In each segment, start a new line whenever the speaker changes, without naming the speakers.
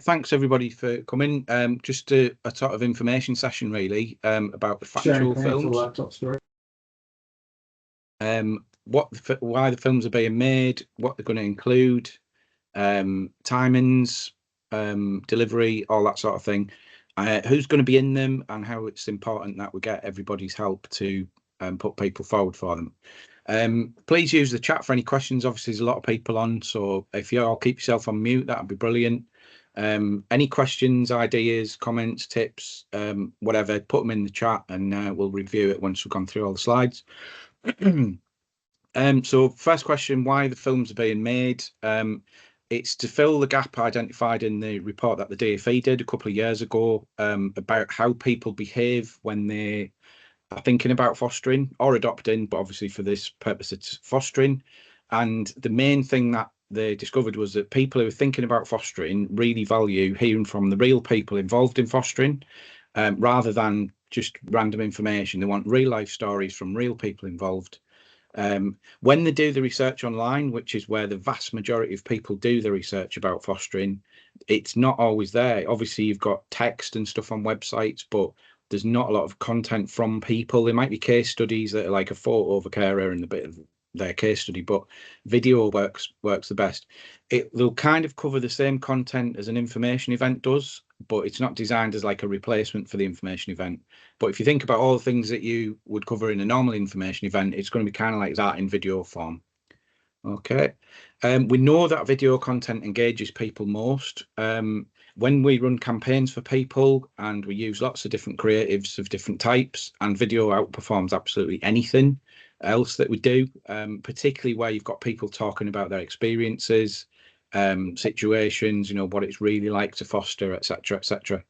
Thanks everybody for coming. Just a sort of information session really about the factual films. Why the films are being made, what they're going to include, timings, delivery, all that sort of thing. Who's going to be in them, and how it's important that we get everybody's help to put people forward for them. Please use the chat for any questions. Obviously, there's a lot of people on, so if you all keep yourself on mute, that'd be brilliant. Any questions, ideas, comments, tips, whatever, put them in the chat, and we'll review it once we've gone through all the slides. So first question, why the films are being made. It's to fill the gap identified in the report that the DfE did a couple of years ago about how people behave when they are thinking about fostering or adopting, but obviously for this purpose it's fostering. And the main thing that they discovered was that people who are thinking about fostering really value hearing from the real people involved in fostering, rather than just random information. They want real life stories from real people involved. When they do the research online, which is where the vast majority of people do the research about fostering, it's not always there. Obviously, you've got text and stuff on websites, but there's not a lot of content from people. There might be case studies that are like a photo of a carer and a bit of their case study, but video works the best. They'll kind of cover the same content as an information event does, but it's not designed as like a replacement for the information event. But if you think about all the things that you would cover in a normal information event, it's going to be kind of like that in video form. Okay. We know that video content engages people most. When we run campaigns for people and we use lots of different creatives of different types, and video outperforms absolutely anything else that we do, particularly where you've got people talking about their experiences, situations, what it's really like to foster, etc., etc.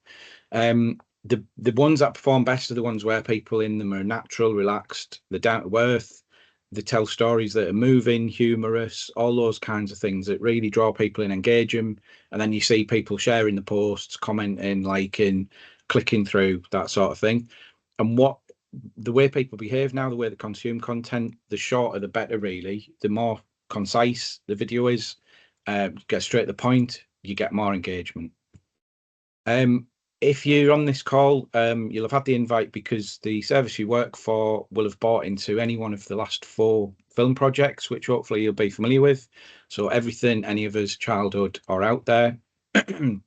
The ones that perform best are the ones where people in them are natural, relaxed, they're down to earth, they tell stories that are moving, humorous, all those kinds of things that really draw people in, engage them. And then you see people sharing the posts, commenting, liking, clicking through, that sort of thing. And the way people behave now, the way they consume content, the shorter the better, really. The more concise the video is, get straight to the point, you get more engagement. If you're on this call, you'll have had the invite because the service you work for will have bought into any one of the last 4 film projects, which hopefully you'll be familiar with. So everything any of us childhood are out there. There's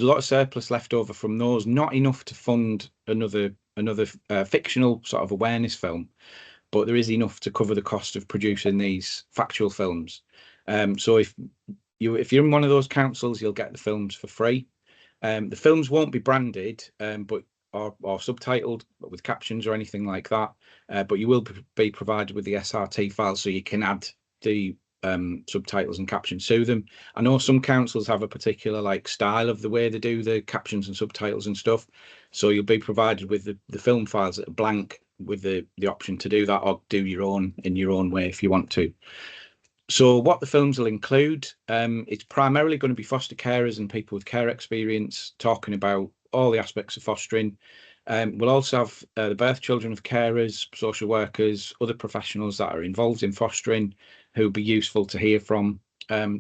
a lot of surplus left over from those, not enough to fund another fictional sort of awareness film, but there is enough to cover the cost of producing these factual films. So if you're in one of those councils, you'll get the films for free. The films won't be branded, but or subtitled with captions or anything like that. But you will be provided with the SRT file, so you can add the subtitles and captions to them. I know some councils have a particular style of the way they do the captions and subtitles and stuff, so you'll be provided with the film files that are blank with the option to do that, or do your own in your own way if you want to. So what the films will include, it's primarily going to be foster carers and people with care experience talking about all the aspects of fostering. We'll also have the birth children of carers, social workers, other professionals that are involved in fostering who will be useful to hear from,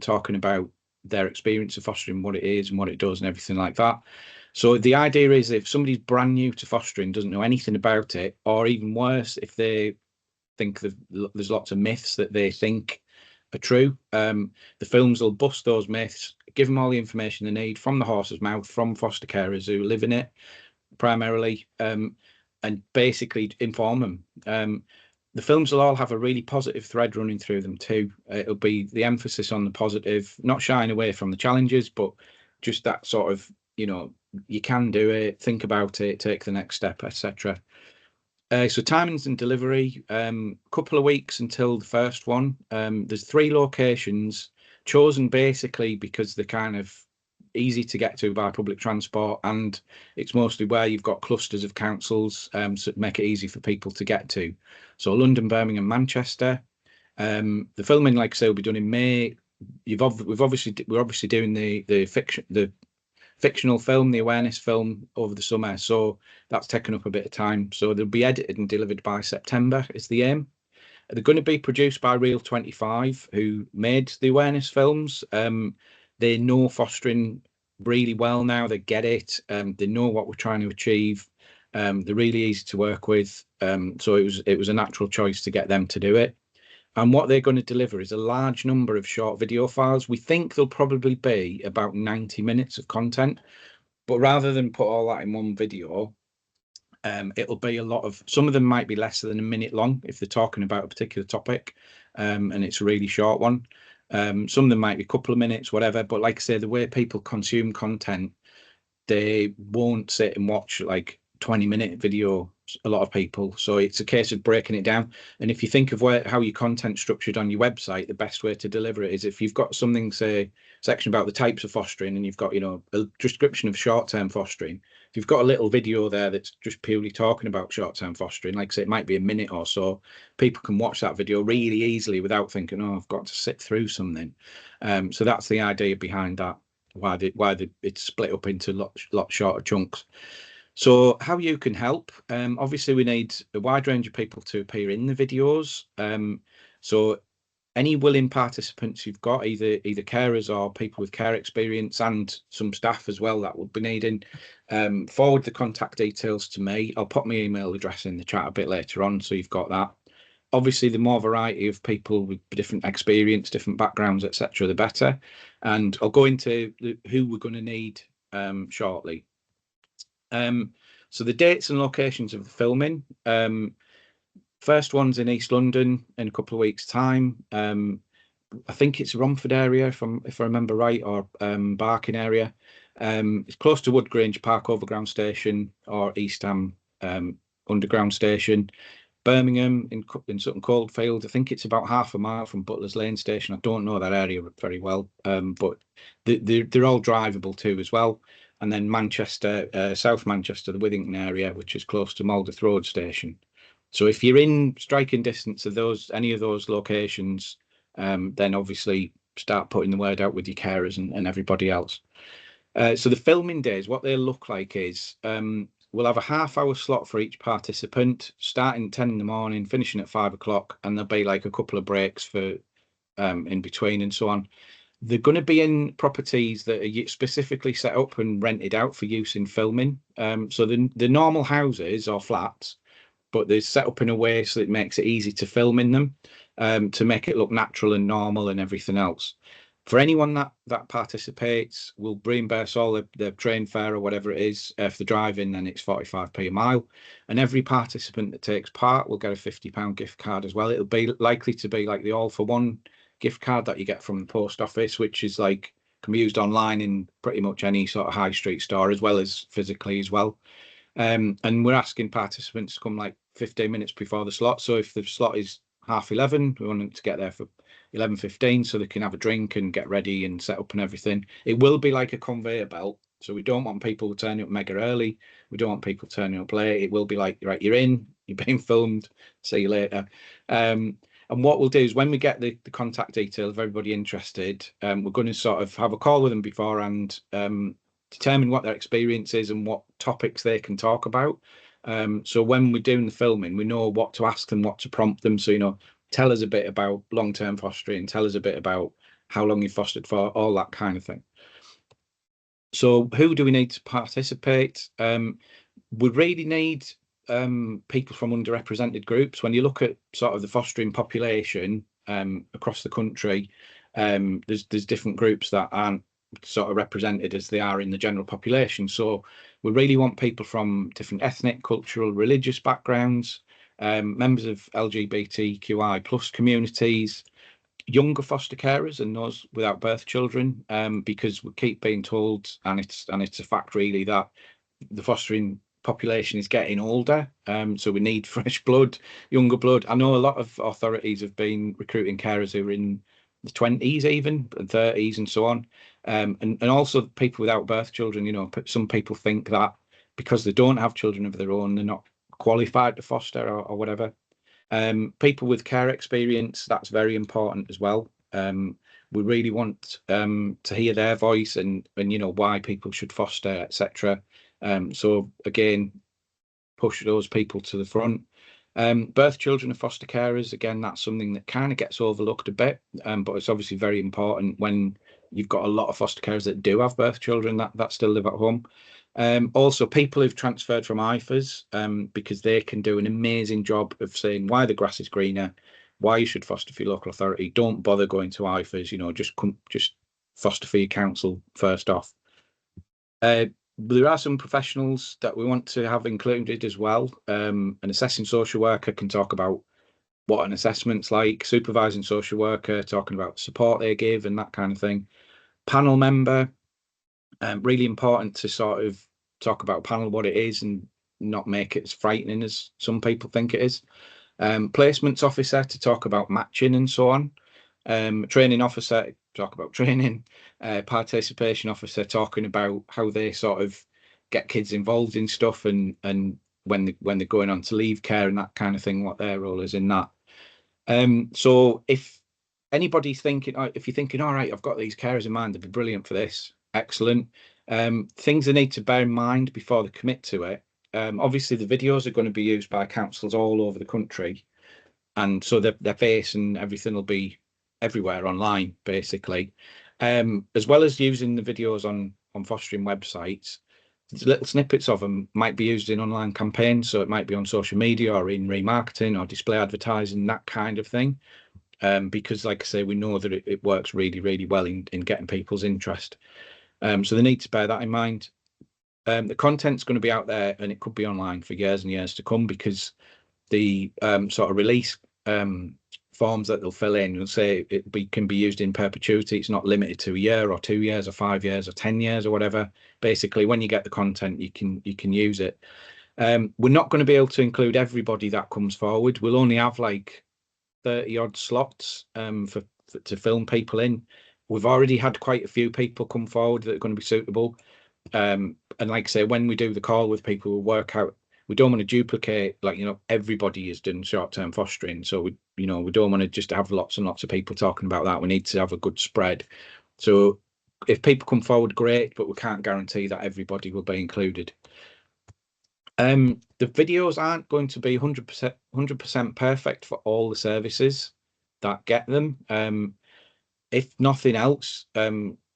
talking about their experience of fostering, what it is and what it does and everything like that. So the idea is if somebody's brand new to fostering, doesn't know anything about it, or even worse, if they think there's lots of myths that they think are true, the films will bust those myths, give them all the information they need from the horse's mouth, from foster carers who live in it primarily, and basically inform them. The films will all have a really positive thread running through them too. It'll be the emphasis on the positive, not shying away from the challenges, but just that sort of, you can do it, think about it, take the next step, etc. So timings and delivery, couple of weeks until the first one. There's 3 locations chosen basically because they're kind of easy to get to by public transport, and it's mostly where you've got clusters of councils, so make it easy for people to get to. So London, Birmingham, Manchester. The filming, like I say, will be done in May. We're obviously doing the fictional film, the awareness film, over the summer, so that's taken up a bit of time. So they'll be edited and delivered by September is the aim. They're going to be produced by Real 25, who made the awareness films. They know fostering really well now. They get it. They know what we're trying to achieve. They're really easy to work with. So it was a natural choice to get them to do it. And what they're going to deliver is a large number of short video files. We think there'll probably be about 90 minutes of content, but rather than put all that in one video, it'll be a lot of, some of them might be less than a minute long if they're talking about a particular topic, and it's a really short one. Some of them might be a couple of minutes, whatever. But like I say, the way people consume content, they won't sit and watch like 20-minute video, a lot of people. So it's a case of breaking it down. And if you think of how your content's structured on your website, the best way to deliver it is if you've got something, say, section about the types of fostering, and you've got, you know, a description of short-term fostering. If you've got a little video there that's just purely talking about short-term fostering, like I say, it might be a minute or so, people can watch that video really easily without thinking, oh, I've got to sit through something. So that's the idea behind that, why it's split up into lot shorter chunks. So how you can help, obviously we need a wide range of people to appear in the videos. So any willing participants you've got, either carers or people with care experience, and some staff as well that would be needing, forward the contact details to me. I'll put my email address in the chat a bit later on, so you've got that. Obviously, the more variety of people with different experience, different backgrounds, etc., the better. And I'll go into who we're going to need shortly. So the dates and locations of the filming. First one's in East London in a couple of weeks' time. I think it's Romford area, if I remember right, or Barking area. It's close to Wood Grange Park Overground Station or East Ham Underground Station. Birmingham in Sutton Coldfield. I think it's about half a mile from Butler's Lane Station. I don't know that area very well, but they're all drivable too as well. And then Manchester, South Manchester, the Withington area, which is close to Maldith Road Station. So if you're in striking distance of any of those locations, then obviously start putting the word out with your carers and everybody else. So the filming days, what they look like is we'll have a half-hour slot for each participant, starting 10 in the morning, finishing at 5 o'clock, and there'll be like a couple of breaks for in between and so on. They're going to be in properties that are specifically set up and rented out for use in filming. So the normal houses or flats, but they're set up in a way so it makes it easy to film in them, to make it look natural and normal and everything else. For anyone that participates, we'll reimburse all the train fare or whatever it is. If they're driving, then it's 45p a mile. And every participant that takes part will get a £50 gift card as well. It'll be likely to be like the All for One gift card that you get from the post office, which is like can be used online in pretty much any sort of high street store, as well as physically as well. And we're asking participants to come like 15 minutes before the slot. So if the slot is 11:30, we want them to get there for 11:15 so they can have a drink and get ready and set up and everything. It will be like a conveyor belt. So we don't want people turning up mega early. We don't want people turning up late. It will be like, right, you're in, you're being filmed, see you later. And what we'll do is when we get the contact details of everybody interested, we're going to sort of have a call with them beforehand, determine what their experience is and what topics they can talk about. So when we're doing the filming, we know what to ask them, what to prompt them. So, you know, tell us a bit about long-term fostering, tell us a bit about how long you fostered for, all that kind of thing. So who do we need to participate? We really need people from underrepresented groups. When you look at sort of the fostering population across the country, there's different groups that aren't sort of represented as they are in the general population. So we really want people from different ethnic, cultural, religious backgrounds, members of LGBTQI plus communities, younger foster carers and those without birth children, because we keep being told, and it's a fact really, that the fostering population is getting older, so we need fresh blood, younger blood. I know a lot of authorities have been recruiting carers who are in the 20s even, and 30s and so on, and also people without birth children. You know, some people think that because they don't have children of their own, they're not qualified to foster or whatever. People with care experience, that's very important as well. We really want to hear their voice and you know why people should foster, etc. So again, push those people to the front. Birth children of foster carers, again, that's something that kind of gets overlooked a bit, but it's obviously very important when you've got a lot of foster carers that do have birth children that still live at home. Also, people who've transferred from IFAs, because they can do an amazing job of saying why the grass is greener, why you should foster for your local authority. Don't bother going to IFAs. Just foster for your council first off. There are some professionals that we want to have included as well. An assessing social worker can talk about what an assessment's like, supervising social worker talking about support they give and that kind of thing. Panel member, really important to sort of talk about panel, what it is, and not make it as frightening as some people think it is. Placements officer to talk about matching and so on. Training officer, talk about training. Participation officer, talking about how they sort of get kids involved in stuff and when they're going on to leave care and that kind of thing, what their role is in that. So if anybody's thinking, if you're thinking, all right, I've got these carers in mind, they'd be brilliant for this, excellent. Things they need to bear in mind before they commit to it. Obviously, the videos are going to be used by councils all over the country, and so their face and everything will be everywhere online, basically. As well as using the videos on fostering websites, little snippets of them might be used in online campaigns. So it might be on social media or in remarketing or display advertising, that kind of thing. Because, like I say, we know that it works really, really well in getting people's interest. So they need to bear that in mind. The content's going to be out there and it could be online for years and years to come, because the sort of release forms that they'll fill in will say can be used in perpetuity. It's not limited to a year or 2 years or 5 years or 10 years or whatever. Basically, when you get the content, you can use it. We're not going to be able to include everybody that comes forward. We'll only have like 30 odd slots to film people in. We've already had quite a few people come forward that are going to be suitable. And like I say, when we do the call with people, we'll work out, we don't want to duplicate, like, everybody is doing short-term fostering. So we don't want to just have lots and lots of people talking about that. We need to have a good spread. So if people come forward, great, but we can't guarantee that everybody will be included. The videos aren't going to be 100% perfect for all the services that get them. If nothing else,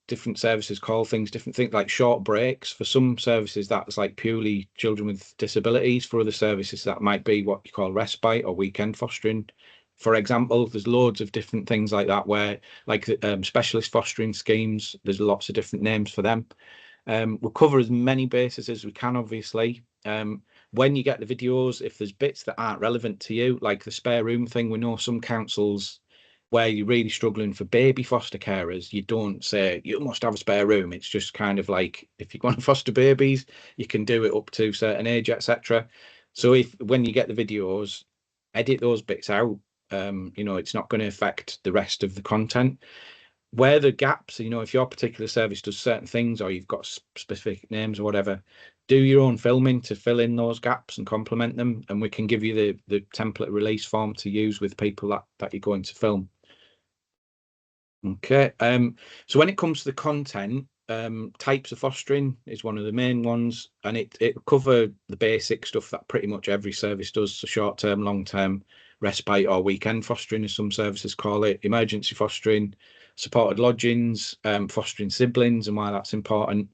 different services call things different things, like short breaks. For some services, that's like purely children with disabilities. For other services, that might be what you call respite or weekend fostering. For example, there's loads of different things like that, where like specialist fostering schemes, there's lots of different names for them. We'll cover as many bases as we can, obviously. When you get the videos, if there's bits that aren't relevant to you, like the spare room thing, we know some councils where you're really struggling for baby foster carers, you don't say you must have a spare room. It's just kind of like, if you want to foster babies, you can do it up to a certain age, etc. So when you get the videos, edit those bits out. It's not going to affect the rest of the content. Where the gaps, if your particular service does certain things or you've got specific names or whatever, do your own filming to fill in those gaps and complement them, and we can give you the template release form to use with people that you're going to film. Okay, so when it comes to the content, types of fostering is one of the main ones, and it cover the basic stuff that pretty much every service does. So short-term, long-term, respite or weekend fostering, as some services call it, emergency fostering, supported lodgings, fostering siblings and why that's important.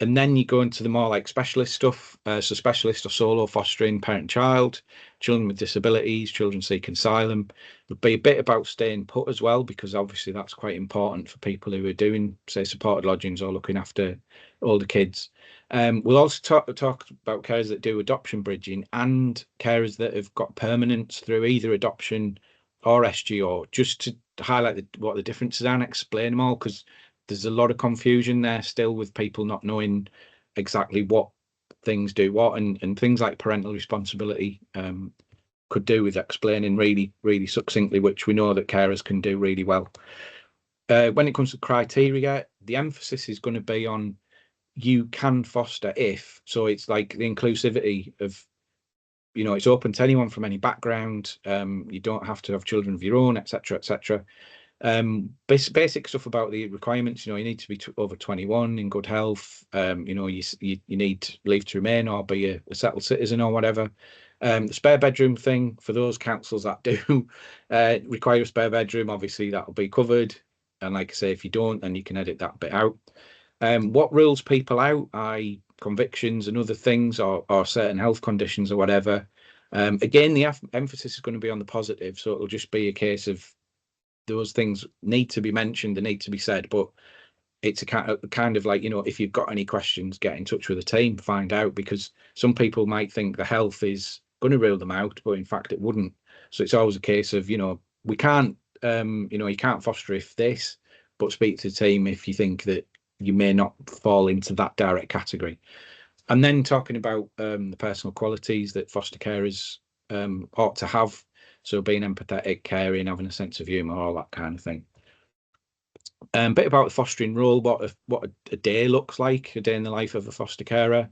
And then you go into the more like specialist stuff. So specialist or solo fostering, parent-child, children with disabilities, children seeking asylum. There'll be a bit about staying put as well, because obviously that's quite important for people who are doing, say, supported lodgings or looking after older kids. We'll also talk about carers that do adoption bridging and carers that have got permanence through either adoption or SGO, just to highlight what the differences are and explain them all, because there's a lot of confusion there still with people not knowing exactly what things do what, and things like parental responsibility could do with explaining really, really succinctly, which we know that carers can do really well. When it comes to criteria, the emphasis is going to be on you can foster if, so it's like the inclusivity of, it's open to anyone from any background. You don't have to have children of your own, etc., etc. Basic stuff about the requirements. You need to be over 21 in good health. You need leave to remain or be a settled citizen or whatever. The spare bedroom thing, for those councils that do require a spare bedroom, obviously that'll be covered. And like I say, if you don't, then you can edit that bit out. What rules people out, i.e. convictions and other things, or certain health conditions or whatever. Again, the emphasis is going to be on the positive, so it'll just be a case of those things need to be mentioned, they need to be said, but it's a kind of like, you know, if you've got any questions, get in touch with the team, find out, because some people might think the health is going to rule them out, but in fact it wouldn't. So it's always a case of, you know, we can't, you know, you can't foster if this, but speak to the team if you think that you may not fall into that direct category. And then talking about the personal qualities that foster carers ought to have. So being empathetic, caring, having a sense of humour, all that kind of thing. Bit about the fostering role, what a day looks like, a day in the life of a foster carer,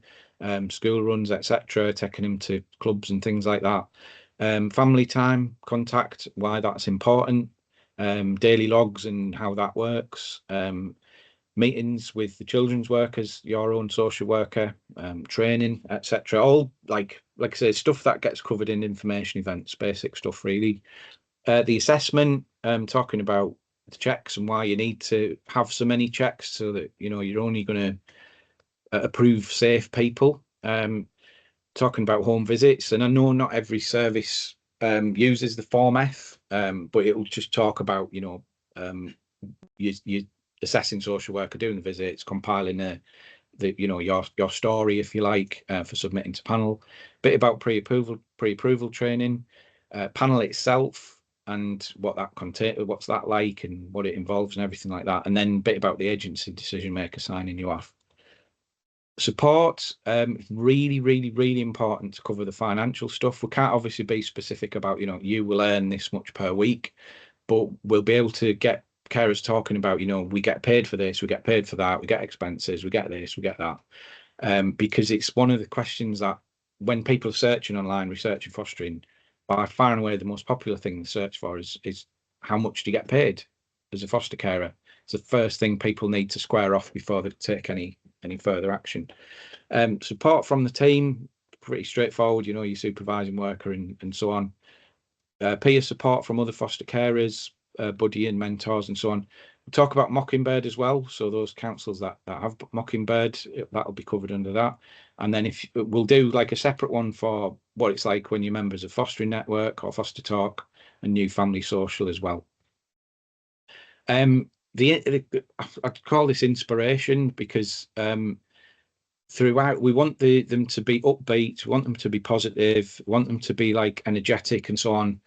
school runs, etc., taking them to clubs and things like that. Family time, contact, why that's important, daily logs and how that works, meetings with the children's workers, your own social worker, training, etc. All like I say, stuff that gets covered in information events, basic stuff really. The assessment, talking about the checks and why you need to have so many checks, so that you know you're only going to approve safe people. Talking about home visits, and I know not every service uses the Form F, but it will just talk about, you know, you assessing social worker, doing the visits, compiling you know, your story, if you like, for submitting to panel. Bit about pre-approval training, panel itself, and what that what's that like, and what it involves, and everything like that. And then a bit about the agency decision maker signing you off. Support, really, really, really important to cover the financial stuff. We can't obviously be specific about, you know, you will earn this much per week, but we'll be able to get carers talking about, you know, we get paid for this, we get paid for that, we get expenses, we get this, we get that. Because it's one of the questions that when people are searching online, researching fostering, by far and away the most popular thing to search for is how much do you get paid as a foster carer? It's the first thing people need to square off before they take any further action. Support from the team, pretty straightforward, you know, your supervising worker and so on. Peer support from other foster carers, buddy and mentors and so on. We'll talk about Mockingbird as well. So those councils that have Mockingbird, that'll be covered under that. And then if we'll do like a separate one for what it's like when you're members of Fostering Network or Foster Talk and New Family Social as well. I'd call this inspiration, because throughout we want them to be upbeat, we want them to be positive, we want them to be like energetic and so on.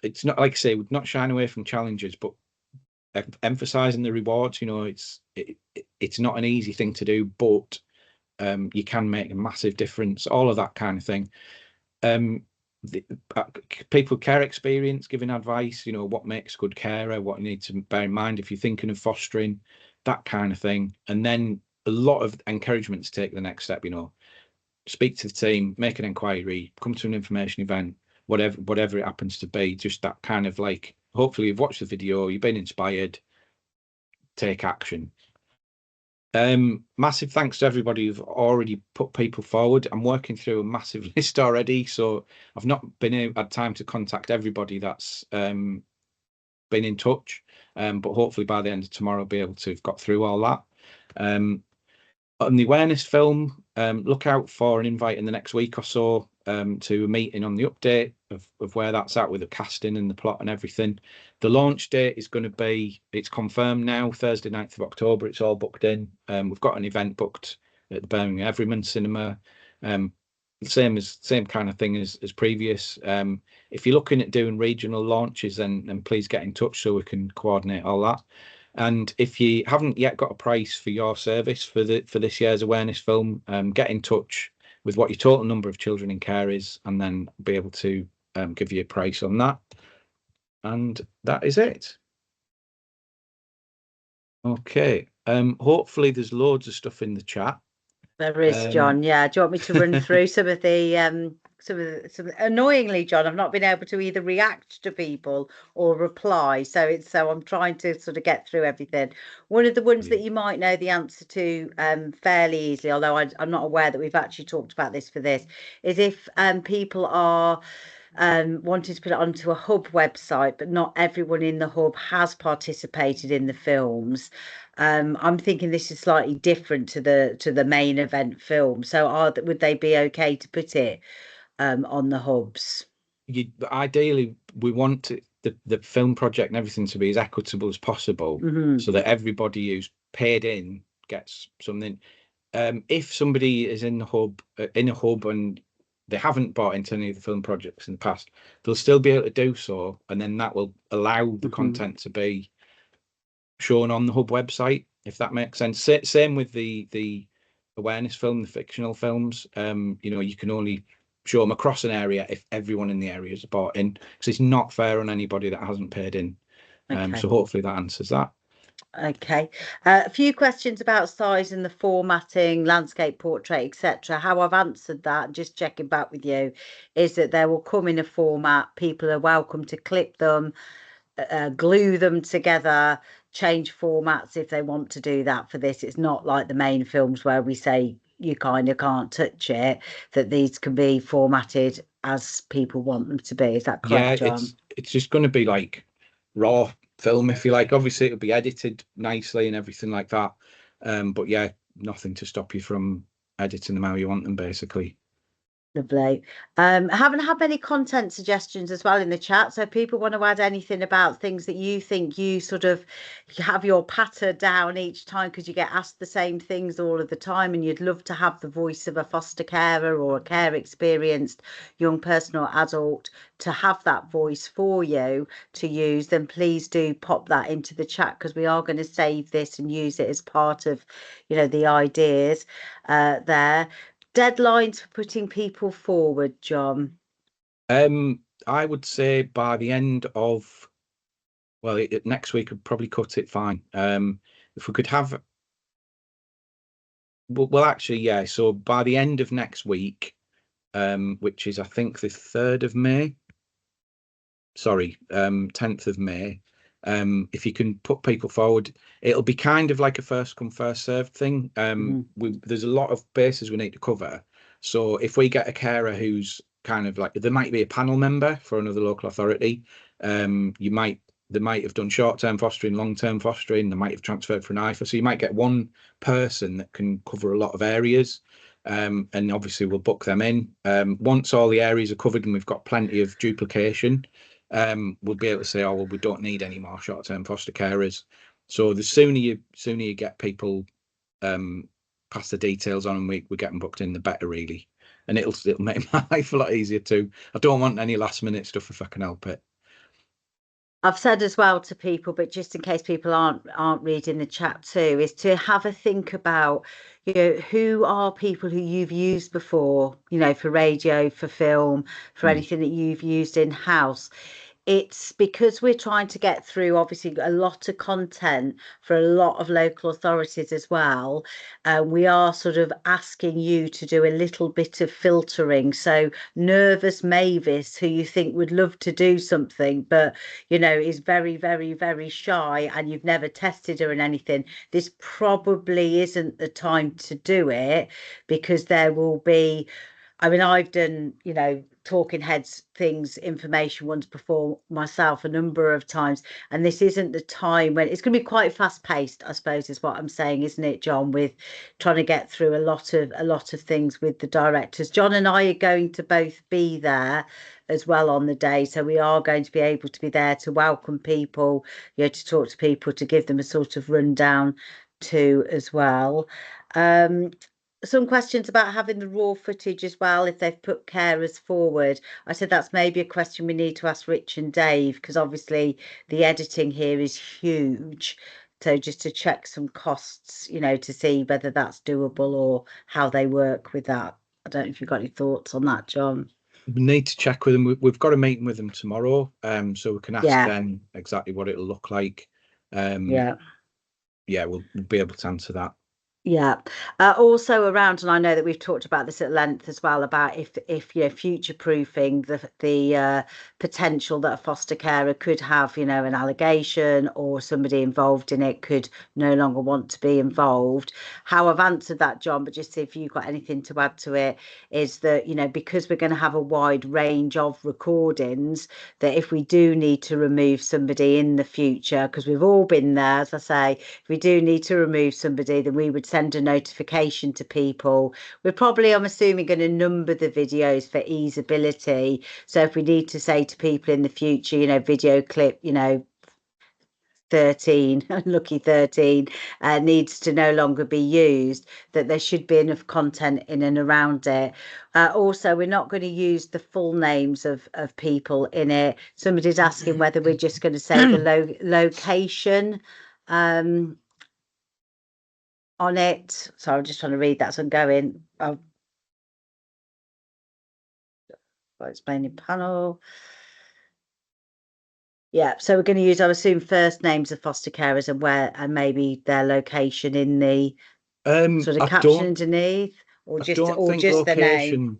It's not, like I say, not shying away from challenges, but emphasizing the rewards. You know, it's not an easy thing to do, but you can make a massive difference, all of that kind of thing. People care experience, giving advice, you know, what makes good carer, what you need to bear in mind if you're thinking of fostering, that kind of thing. And then a lot of encouragement to take the next step, you know, speak to the team, make an inquiry, come to an information event, whatever it happens to be. Just that kind of like, hopefully you've watched the video, you've been inspired, take action. Massive thanks to everybody who've already put people forward. I'm working through a massive list already, so I've not had time to contact everybody that's been in touch, but hopefully by the end of tomorrow I'll be able to have got through all that. On the awareness film, look out for an invite in the next week or so to a meeting on the update of where that's at with the casting and the plot and everything. The launch date is going to be, it's confirmed now, Thursday 9th of October. It's all booked in. We've got an event booked at the Birmingham Everyman Cinema. Same kind of thing as previous. If you're looking at doing regional launches, then please get in touch so we can coordinate all that. And if you haven't yet got a price for your service for this year's awareness film, get in touch with what your total number of children in care is, and then be able to give you a price on that. And that is it. Okay. Hopefully there's loads of stuff in the chat.
There is, John. Yeah. Do you want me to run through some of the annoyingly, John, I've not been able to either react to people or reply. So I'm trying to sort of get through everything. One of the ones that you might know the answer to fairly easily, although I'm not aware that we've actually talked about this for this, is if people are wanted to put it onto a hub website, but not everyone in the hub has participated in the films. I'm thinking this is slightly different to the main event film. So would they be okay to put it on the hubs?
Ideally, we want the film project and everything to be as equitable as possible, so that everybody who's paid in gets something. If somebody is in a hub and they haven't bought into any of the film projects in the past, they'll still be able to do so, and then that will allow the content to be shown on the hub website, if that makes sense. Same with the awareness film, the fictional films. You can only show them across an area if everyone in the area is bought in, because it's not fair on anybody that hasn't paid in. So hopefully that answers that.
Okay. A few questions about size and the formatting, landscape, portrait, etc. How I've answered that, just checking back with you, is that they will come in a format. People are welcome to clip them, glue them together, change formats if they want to do that for this. It's not like the main films where we say you kind of can't touch it, that these can be formatted as people want them to be. Is that correct, John?
It's just going to be like raw film, if you like. Obviously it'll be edited nicely and everything like that, but yeah, nothing to stop you from editing them how you want them, basically.
Lovely. I haven't had many content suggestions as well in the chat. So if people want to add anything about things that you think you sort of have your patter down each time because you get asked the same things all of the time, and you'd love to have the voice of a foster carer or a care experienced young person or adult to have that voice for you to use, then please do pop that into the chat, because we are going to save this and use it as part of, the ideas there. Deadlines for putting people forward, John?
I would say by the end of, well, next week would probably cut it fine. If we could have, well, actually, yeah. So by the end of next week, which is I think the 3rd of May. Sorry, 10th of May. If you can put people forward, it'll be kind of like a first come first served thing. There's a lot of bases we need to cover. So if we get a carer who's kind of like, there might be a panel member for another local authority. They might have done short-term fostering, long-term fostering. They might have transferred for an IFA. So you might get one person that can cover a lot of areas. And obviously we'll book them in. Once all the areas are covered and we've got plenty of duplication, we'll be able to say, oh, well, we don't need any more short-term foster carers. So the sooner you get people pass the details on and we get them booked in, the better, really. And it'll make my life a lot easier too. I don't want any last minute stuff if I can help it.
I've said as well to people, but just in case people aren't reading the chat too, is to have a think about, who are people who you've used before, for radio, for film, for anything that you've used in house. It's because we're trying to get through obviously a lot of content for a lot of local authorities as well. We are sort of asking you to do a little bit of filtering. So nervous Mavis, who you think would love to do something, but is very, very, very shy, and you've never tested her in anything, this probably isn't the time to do it, because there will be, I mean, I've done, talking heads things, information ones before myself a number of times, and this isn't the time when it's going to be quite fast paced, I suppose is what I'm saying, isn't it, John, with trying to get through a lot of things with the directors. John and I are going to both be there as well on the day, so we are going to be able to be there to welcome people, to talk to people, to give them a sort of rundown too as well. Some questions about having the raw footage as well, if they've put carers forward. I said that's maybe a question we need to ask Rich and Dave, because obviously the editing here is huge. So just to check some costs, to see whether that's doable or how they work with that. I don't know if you've got any thoughts on that, John.
We need to check with them. We've got a meeting with them tomorrow, so we can ask them exactly what it'll look like. Yeah, we'll be able to answer that.
Yeah. Also around, and I know that we've talked about this at length as well, about if you know, future proofing the potential that a foster carer could have, you know, an allegation or somebody involved in it could no longer want to be involved. How I've answered that, John, but just see if you've got anything to add to it, is that, you know, because we're going to have a wide range of recordings, that if we do need to remove somebody in the future, because we've all been there, as I say, if we do need to remove somebody, then we would send a notification to people. We're probably, I'm assuming, going to number the videos for easeability. So if we need to say to people in the future, you know, video clip, you know, 13, lucky 13, needs to no longer be used, that there should be enough content in and around it. Also, we're not going to use the full names of people in it. Somebody's asking whether we're just going to say the location on it. So I'm just trying to read that as I'm going. I'll explaining panel. Yeah, so we're going to use, I assume, first names of foster carers and where, and maybe their location in the sort of caption underneath, or just the name.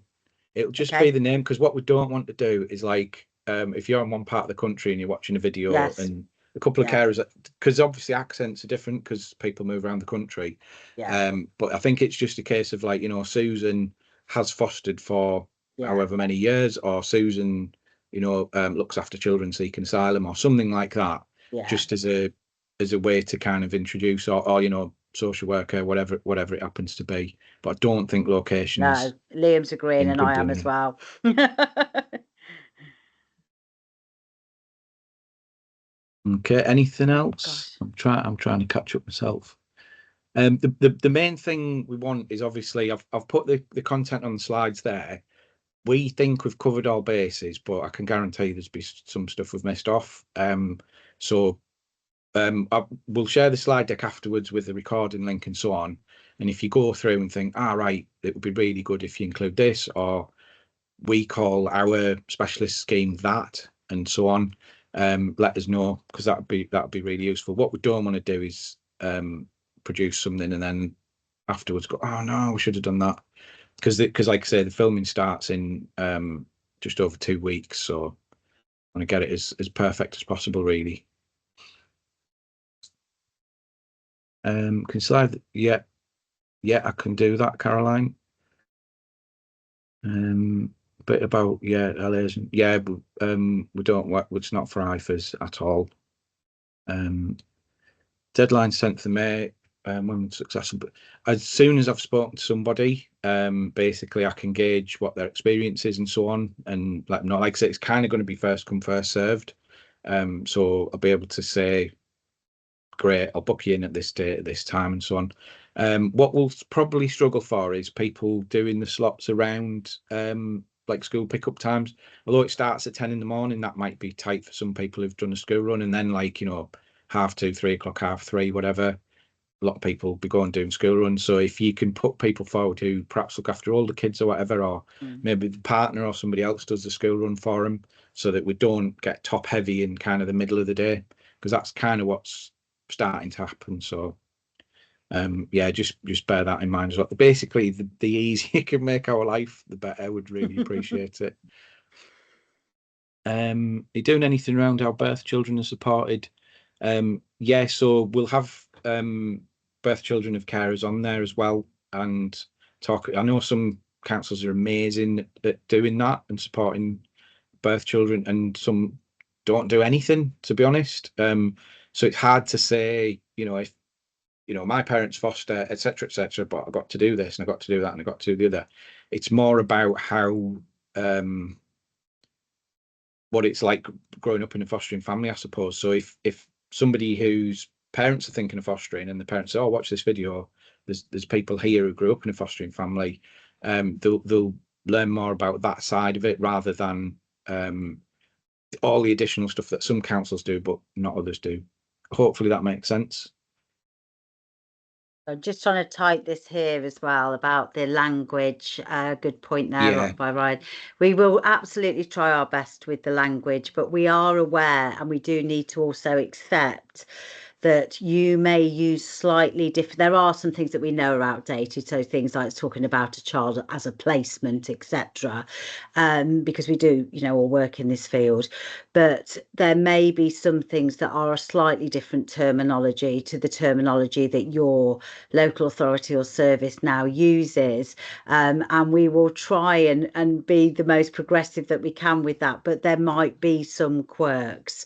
It'll just be the name, because what we don't want to do is, like, if you're in one part of the country and you're watching a video and a couple of carers, because obviously accents are different because people move around the country. But I think it's just a case of, like, you know, Susan has fostered for however many years, or Susan, you know, looks after children seeking asylum or something like that, just as a way to kind of introduce, or you know, social worker, whatever it happens to be. But I don't think locations.
No, Liam's agreeing, and I am as well.
Okay, anything else? I'm trying to catch up myself. The main thing we want is, obviously, I've put the content on the slides there. We think we've covered all bases, but I can guarantee there's be some stuff we've missed off. We'll share the slide deck afterwards with the recording link and so on. And if you go through and think, right, it would be really good if you include this, or we call our specialist scheme that, and so on, let us know, because that'd be really useful. What we don't want to do is produce something and then afterwards go, oh no, we should have done that, because like I say, the filming starts in just over 2 weeks, so I want to get it as perfect as possible, really. Can slide, yeah, I can do that, Caroline. Bit about, LA's, we don't work, it's not for IFAs at all. Deadline 10th of May, when successful. But as soon as I've spoken to somebody, basically I can gauge what their experience is and so on, and let them know. Like I say, it's kind of going to be first come, first served. So I'll be able to say, great, I'll book you in at this date at this time, and so on. What we'll probably struggle for is people doing the slots around like school pickup times. Although it starts at 10 in the morning, that might be tight for some people who've done a school run, and then, like, you know, 2:30, 3:00, 3:30, whatever. A lot of people be going doing school runs. So if you can put people forward who perhaps look after all the kids or whatever, or maybe the partner or somebody else does the school run for them, so that we don't get top heavy in kind of the middle of the day, because that's kind of what's starting to happen. So just bear that in mind as well. Basically, the easier you can make our life, the better. I would really appreciate it. Are you doing anything around how birth children are supported? So we'll have birth children of carers on there as well, and talk. I know some councils are amazing at doing that and supporting birth children, and some don't do anything, to be honest. So it's hard to say, you know, if, you know, my parents foster, etc., but I got to do this and I got to do that and I got to do the other. It's more about how what it's like growing up in a fostering family, I suppose. So if somebody whose parents are thinking of fostering, and the parents say, oh, watch this video, there's people here who grew up in a fostering family, they'll learn more about that side of it, rather than all the additional stuff that some councils do but not others do. Hopefully that makes sense.
I'm just trying to type this here as well about the language. Good point there, by Ryan. We will absolutely try our best with the language, but we are aware, and we do need to also accept that you may use slightly different. There are some things that we know are outdated, so things like talking about a child as a placement, etc., because we do, all work in this field. But there may be some things that are a slightly different terminology to the terminology that your local authority or service now uses, and we will try and be the most progressive that we can with that. But there might be some quirks.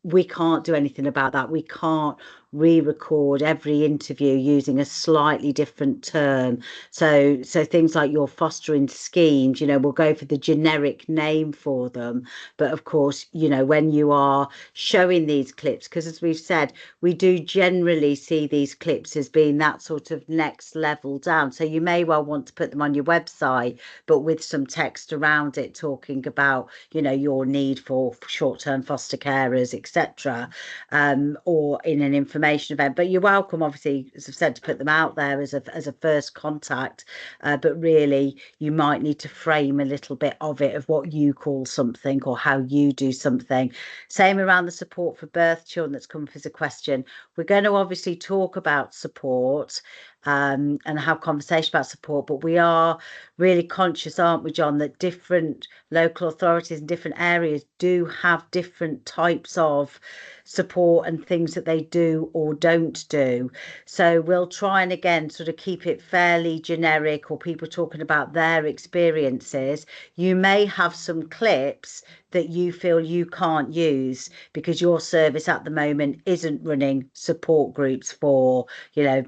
We can't do anything about that. We can't re-record every interview using a slightly different term. So things like your fostering schemes, we'll go for the generic name for them. But of course, when you are showing these clips, because as we've said, we do generally see these clips as being that sort of next level down. So you may well want to put them on your website, but with some text around it talking about, your need for short-term foster carers, etc., or in an information event. But you're welcome, obviously, as I've said, to put them out there as a first contact. But really, you might need to frame a little bit of it, of what you call something or how you do something. Same around the support for birth children that's come up as a question. We're going to obviously talk about support and have conversation about support, but we are really conscious, aren't we, John, that different local authorities in different areas do have different types of support and things that they do or don't do. So we'll try and again sort of keep it fairly generic, or people talking about their experiences. You may have some clips that you feel you can't use because your service at the moment isn't running support groups for,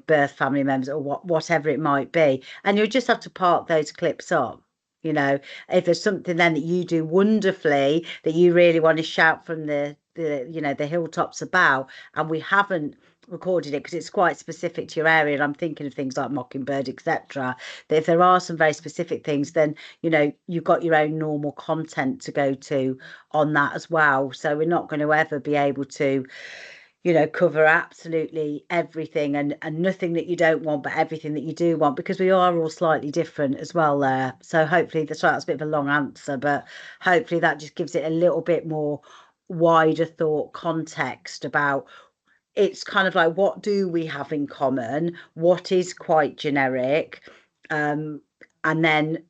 birth family members or whatever it might be. And you'll just have to park those clips up. If there's something then that you do wonderfully that you really want to shout from the hilltops about, and we haven't recorded it because it's quite specific to your area, and I'm thinking of things like Mockingbird, etc., that if there are some very specific things, then you've got your own normal content to go to on that as well. So we're not going to ever be able to cover absolutely everything and nothing that you don't want, but everything that you do want, because we are all slightly different as well there. So hopefully that's a bit of a long answer, but hopefully that just gives it a little bit more wider thought context about, it's kind of like, what do we have in common, what is quite generic, and then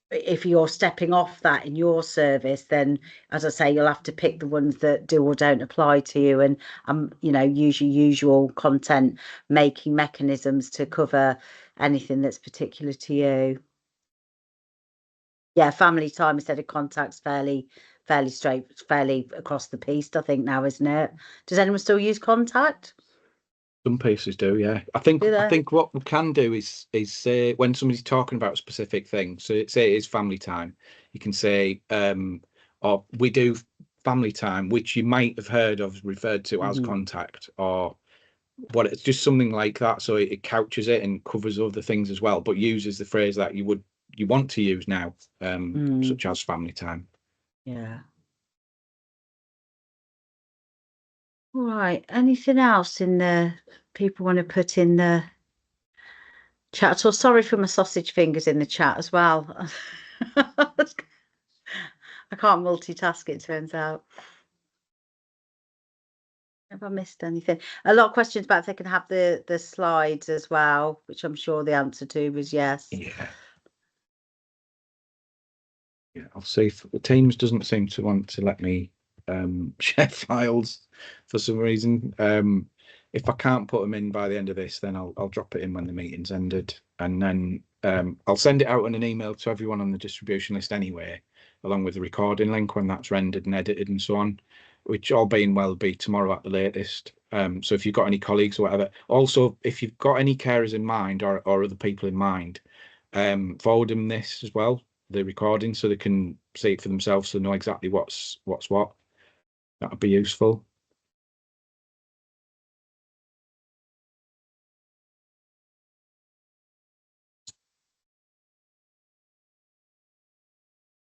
if you're stepping off that in your service, then as I say, you'll have to pick the ones that do or don't apply to you, and use your usual content making mechanisms to cover anything that's particular to you. Yeah, family time instead of contacts, fairly fairly across the piece, I think now, isn't it? Does anyone still use contact?
Some pieces do, yeah. I think what we can do is say when somebody's talking about a specific thing, so say it is family time, you can say, or we do family time, which you might have heard of referred to as contact, or what, it's just something like that. So it couches it and covers other things as well, but uses the phrase that you want to use now, such as family time.
Yeah. All right. Anything else in the people want to put in the chat? So sorry for my sausage fingers in the chat as well. I can't multitask, it turns out. Have I missed anything? A lot of questions about if they can have the slides as well, which I'm sure the answer to was yes.
Yeah. Yeah, I'll see if Teams doesn't seem to want to let me share files for some reason. If I can't put them in by the end of this, then I'll drop it in when the meeting's ended, and then I'll send it out in an email to everyone on the distribution list anyway, along with the recording link when that's rendered and edited and so on, which, all being well, be tomorrow at the latest. So if you've got any colleagues or whatever, also if you've got any carers in mind or other people in mind, forward them this as well, the recording, so they can see it for themselves, so know exactly what's what. That would be useful.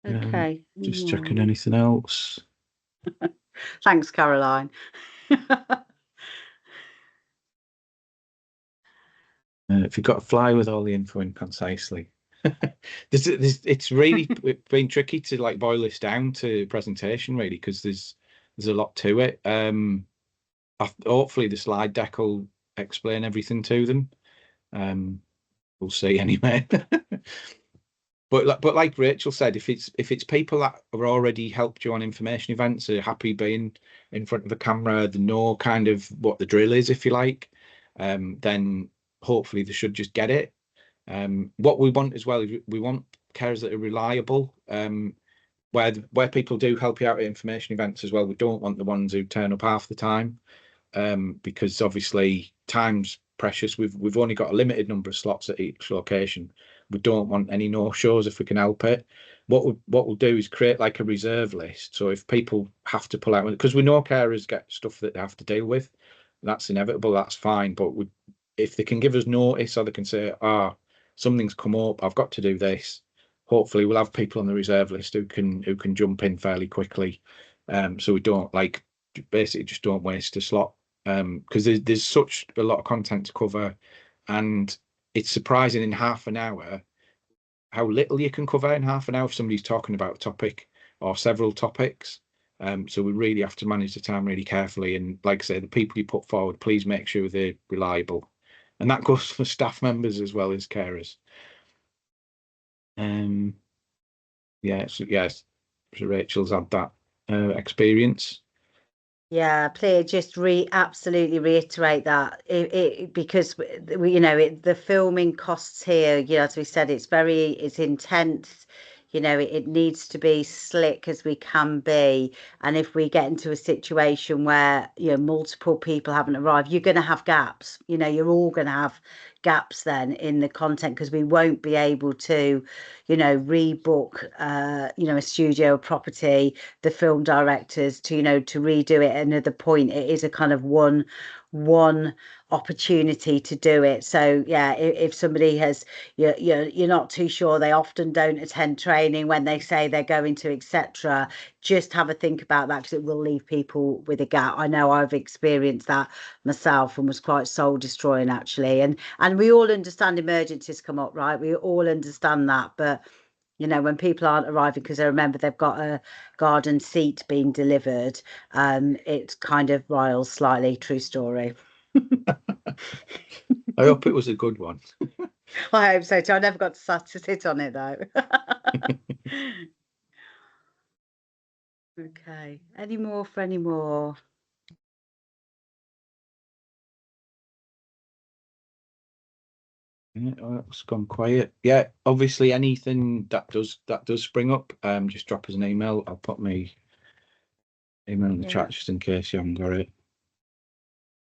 Okay.
Just checking anything else.
Thanks, Caroline.
If you've got to fly with all the info in concisely. It's really been tricky to like boil this down to presentation, really, because there's a lot to it. hopefully the slide deck will explain everything to them. We'll see anyway. But like Rachel said, if it's people that are already helped you on information events, are happy being in front of the camera, they know kind of what the drill is, if you like, then hopefully they should just get it. What we want as well is we want carers that are reliable, where people do help you out at information events as well. We don't want the ones who turn up half the time, because obviously time's precious. We've only got a limited number of slots at each location. We don't want any no-shows if we can help it. What we'll do is create like a reserve list. So if people have to pull out, because we know carers get stuff that they have to deal with, that's inevitable, that's fine. But if they can give us notice, or they can say, something's come up, I've got to do this, hopefully we'll have people on the reserve list who can jump in fairly quickly. So we don't basically just don't waste a slot, because there's such a lot of content to cover, and it's surprising in half an hour how little you can cover in half an hour if somebody's talking about a topic or several topics. So we really have to manage the time really carefully, and like I say, the people you put forward, please make sure they're reliable, and that goes for staff members as well as carers. Yes, so Rachel's had that experience.
Yeah, please just absolutely reiterate that because the filming costs here, as we said, it's intense. It needs to be slick as we can be. And if we get into a situation where, multiple people haven't arrived, you're going to have gaps. You're all going to have gaps then in the content, because we won't be able to, rebook, a studio property, the film directors to redo it at another point. It is a kind of one opportunity to do it. So yeah, if somebody has, you're not too sure, they often don't attend training when they say they're going to, etc. Just have a think about that, because it will leave people with a gap. I know I've experienced that myself and was quite soul destroying actually. And we all understand emergencies come up, right? We all understand that, but when people aren't arriving because they remember they've got a garden seat being delivered, it kind of riles slightly. True story.
I hope it was a good one.
I hope so too. I never got to sit on it though. Okay. Any more for any more?
It's gone quiet. Yeah, obviously anything that does spring up, just drop us an email. I'll put my email in the chat just in case you haven't got it.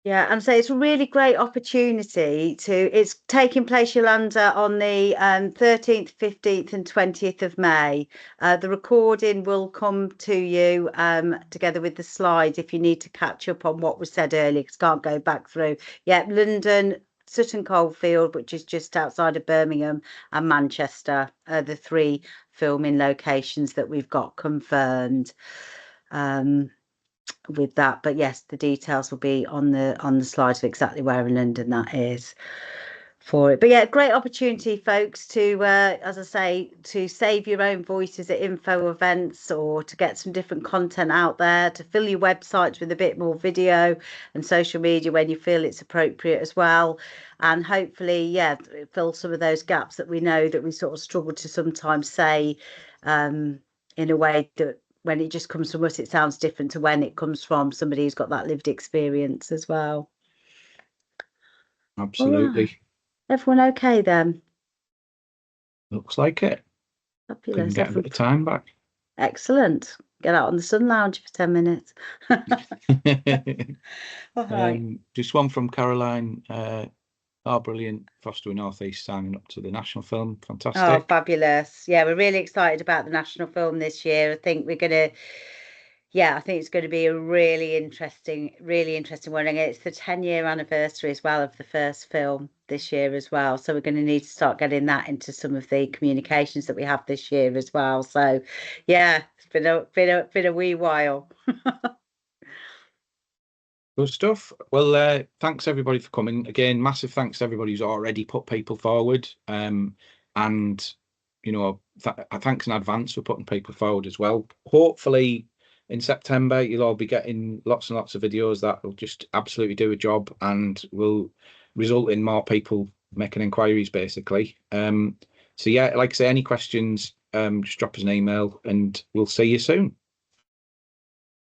Yeah, and so it's a really great opportunity it's taking place, Yolanda, on the 13th, 15th and 20th of May. The recording will come to you together with the slides if you need to catch up on what was said earlier, because can't go back through. Yeah, London, Sutton Coldfield, which is just outside of Birmingham, and Manchester are the three filming locations that we've got confirmed. With that, but yes, the details will be on the slides of exactly where in London that is for it. But yeah, great opportunity, folks, to as I say, to save your own voices at info events, or to get some different content out there, to fill your websites with a bit more video and social media when you feel it's appropriate as well, and hopefully fill some of those gaps that we know that we sort of struggle to sometimes say in a way that when it just comes from us, it sounds different to when it comes from somebody who's got that lived experience as well.
Absolutely.
Right. Everyone okay then?
Looks like it.
Fabulous.
Can get a bit of time back.
Excellent. Get out on the sun lounge for 10 minutes. All right.
Just one from Caroline. Brilliant. Foster North East signing up to the national film. Fantastic.
Oh, fabulous. Yeah, we're really excited about the national film this year. I think we're going to, I think it's going to be a really interesting one. And it's the 10-year anniversary as well of the first film this year as well. So we're going to need to start getting that into some of the communications that we have this year as well. So yeah, it's been a wee while.
Good stuff. Well, thanks everybody for coming. Again, massive thanks to everybody who's already put people forward. And thanks in advance for putting people forward as well. Hopefully in September, you'll all be getting lots and lots of videos that will just absolutely do a job and will result in more people making inquiries, basically. So yeah, like I say, any questions, just drop us an email and we'll see you soon.